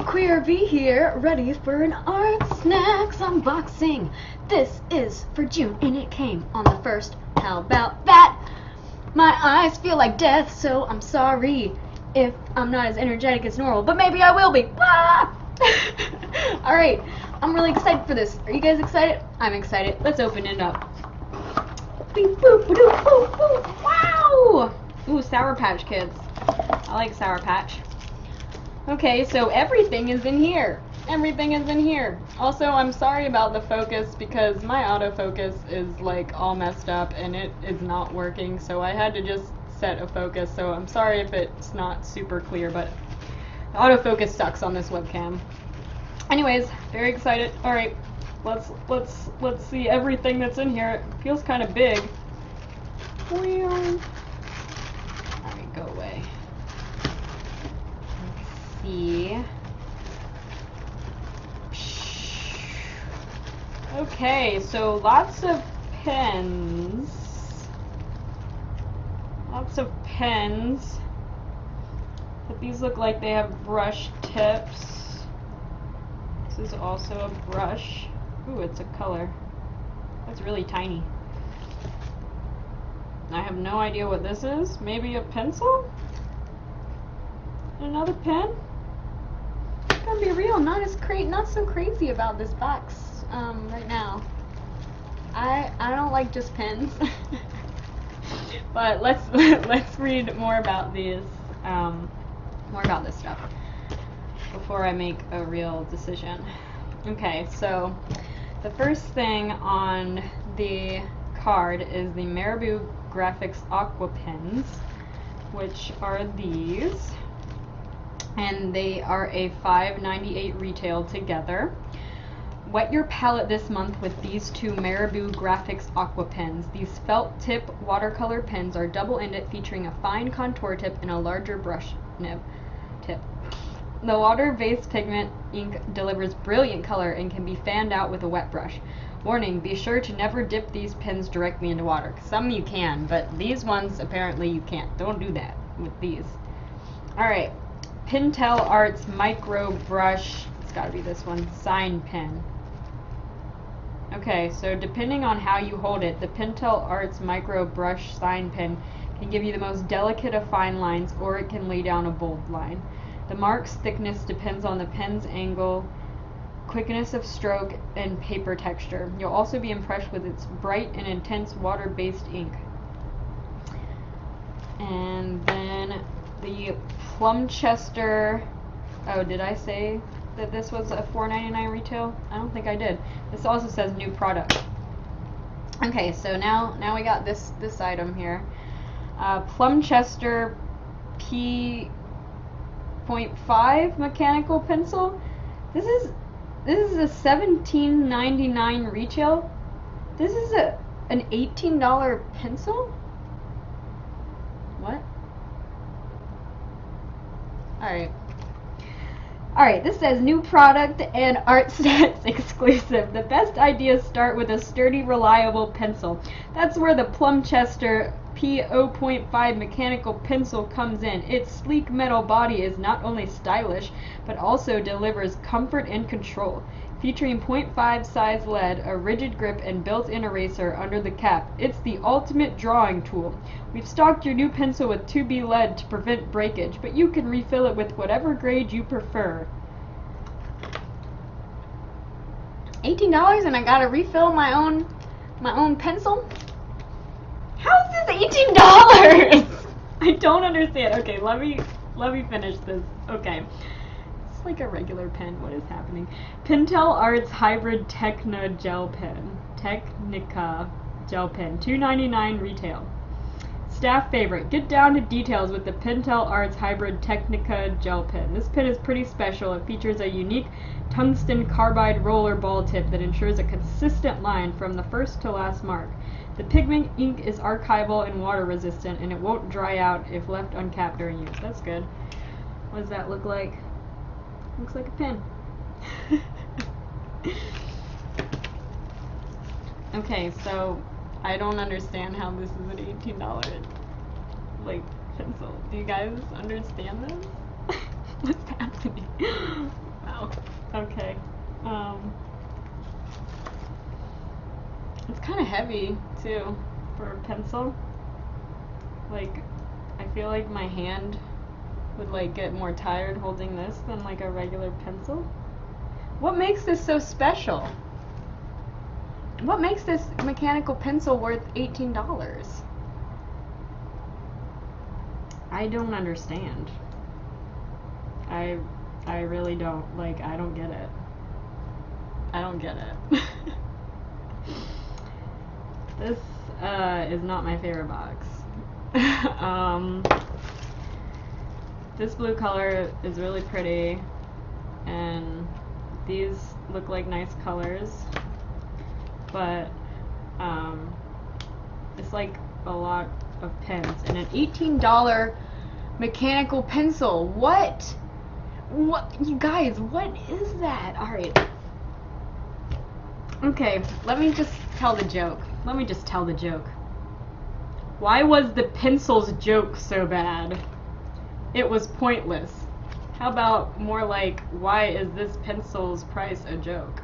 QUEERVEE here, ready for an Artsnacks unboxing. This is for June and it came on the 1st. How about that? My eyes feel like death, so I'm sorry if I'm not as energetic as normal, but maybe I will be. Ah! Alright, I'm really excited for this. Are you guys excited? I'm excited. Let's open it up. Beep, boop, boop, boop, boop. Wow! Ooh, Sour Patch Kids. I like Sour Patch. Okay, so everything is in here. Everything is in here. Also, I'm sorry about the focus because my autofocus is like all messed up and it is not working, so I had to just set a focus. So I'm sorry if it's not super clear, but the autofocus sucks on this webcam. Anyways, very excited. All right, let's see everything that's in here. It feels kind of big. All right, go away. See. Okay, so lots of pens. Lots of pens. But these look like they have brush tips. This is also a brush. Ooh, it's a color. That's really tiny. I have no idea what this is. Maybe a pencil? Another pen? Gonna be real, not so crazy about this box right now. I don't like just pens. But let's read more about these more about this stuff before I make a real decision. Okay, so the first thing on the card is the Marabou Graphics Aqua Pens, which are these. And they are a $5.98 retail together. Wet your palette this month with these two Marabou Graphics Aqua Pens. These felt tip watercolor pens are double-ended, featuring a fine contour tip and a larger brush nib tip. The water-based pigment ink delivers brilliant color and can be fanned out with a wet brush. Warning, be sure to never dip these pens directly into water. Some you can, but these ones apparently you can't. Don't do that with these. Alright. Pentel Arts Micro Brush, it's gotta be this one, sign pen. Okay, so depending on how you hold it, the Pentel Arts Micro Brush sign pen can give you the most delicate of fine lines, or it can lay down a bold line. The mark's thickness depends on the pen's angle, quickness of stroke, and paper texture. You'll also be impressed with its bright and intense water-based ink. And then the Plumchester, oh, did I say that this was a $4.99 retail? I don't think I did. This also says new product. Okay, so now we got this item here. Plumchester P.5 mechanical pencil. This is a $17.99 retail. This is an $18 pencil? What? Alright, this says new product and Artsnacks exclusive. The best ideas start with a sturdy, reliable pencil. That's where the Plumchester P0.5 mechanical pencil comes in. Its sleek metal body is not only stylish, but also delivers comfort and control. Featuring 0.5 size lead, a rigid grip, and built-in eraser under the cap, it's the ultimate drawing tool. We've stocked your new pencil with 2B lead to prevent breakage, but you can refill it with whatever grade you prefer. $18 and I gotta refill my own pencil? How is this $18? I don't understand. Okay, let me finish this. Okay. It's like a regular pen. What is happening? Pentel Arts Hybrid Technica Gel Pen. $2.99 retail. Staff favorite. Get down to details with the Pentel Arts Hybrid Technica Gel Pen. This pen is pretty special. It features a unique tungsten carbide roller ball tip that ensures a consistent line from the first to last mark. The pigment ink is archival and water resistant, and it won't dry out if left uncapped during use. That's good. What does that look like? Looks like a pen. Okay, so I don't understand how this is an $18 like pencil. Do you guys understand this? What's happening? heavy too for a pencil. Like, I feel like my hand would like get more tired holding this than like a regular pencil. What makes this so special? What makes this mechanical pencil worth $18? I don't understand. I really don't. Like, I don't get it. I don't get it. This is not my favorite box. This blue color is really pretty, and these look like nice colors, but it's like a lot of pens and an $18 mechanical pencil. What, you guys, what is that? All right. Okay, let me just tell the joke. Why was the pencil's joke so bad? It was pointless. How about more like, why is this pencil's price a joke?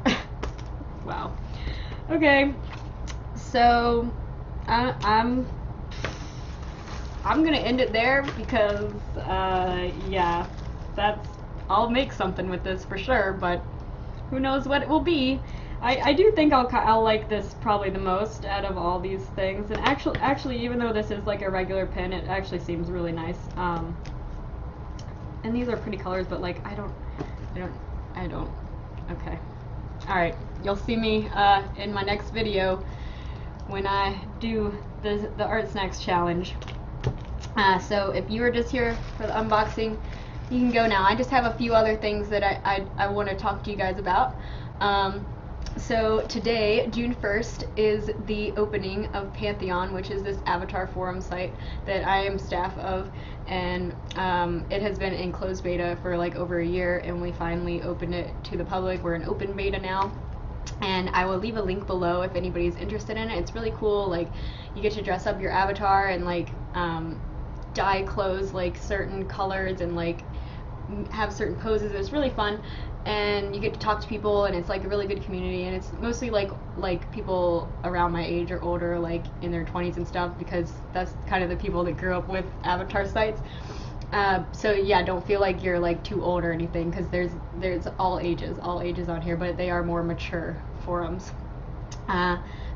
Wow. Okay, so I'm gonna end it there because yeah, I'll make something with this for sure, but who knows what it will be. I do think I'll like this probably the most out of all these things, and actually even though this is like a regular pen, it actually seems really nice. And these are pretty colors, but like I don't. Okay. All right. You'll see me in my next video when I do the Artsnacks challenge. So if you were just here for the unboxing, you can go now. I just have a few other things that I want to talk to you guys about. So today, June 1st, is the opening of Pantheon, which is this avatar forum site that I am staff of, and it has been in closed beta for like over a year, and we finally opened it to the public. We're in open beta now, and I will leave a link below if anybody's interested in it. It's really cool. Like, you get to dress up your avatar and like dye clothes like certain colors and like have certain poses. It's really fun, and you get to talk to people, and it's like a really good community, and it's mostly like people around my age or older, like in their 20s and stuff, because that's kind of the people that grew up with avatar sites. So yeah, don't feel like you're like too old or anything, because there's all ages on here, but they are more mature forums.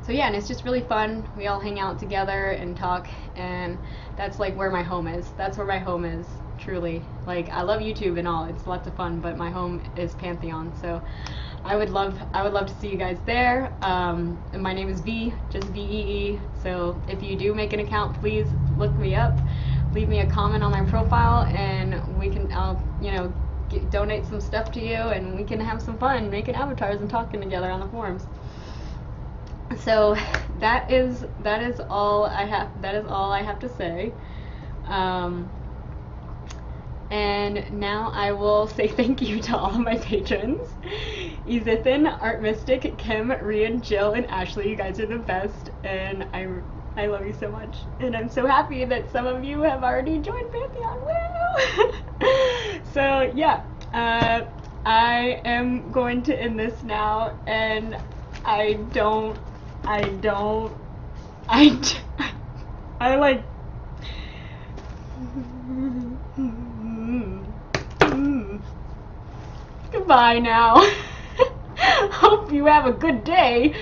So yeah, and it's just really fun. We all hang out together and talk, and that's like where my home is. That's where my home is, truly. Like, I love YouTube and all, it's lots of fun, but my home is Pantheon. So I would love to see you guys there. And my name is V, just VEE. So if you do make an account, please look me up, leave me a comment on my profile, and I'll donate some stuff to you, and we can have some fun making avatars and talking together on the forums. So that is all I have to say. And now I will say thank you to all of my patrons. Ezsithyn, Artemystik, Kim, Rhian, Jill, and Ashley. You guys are the best, and I love you so much. And I'm so happy that some of you have already joined Pantheon. Woo! So yeah, I am going to end this now, and I like goodbye now. Hope you have a good day.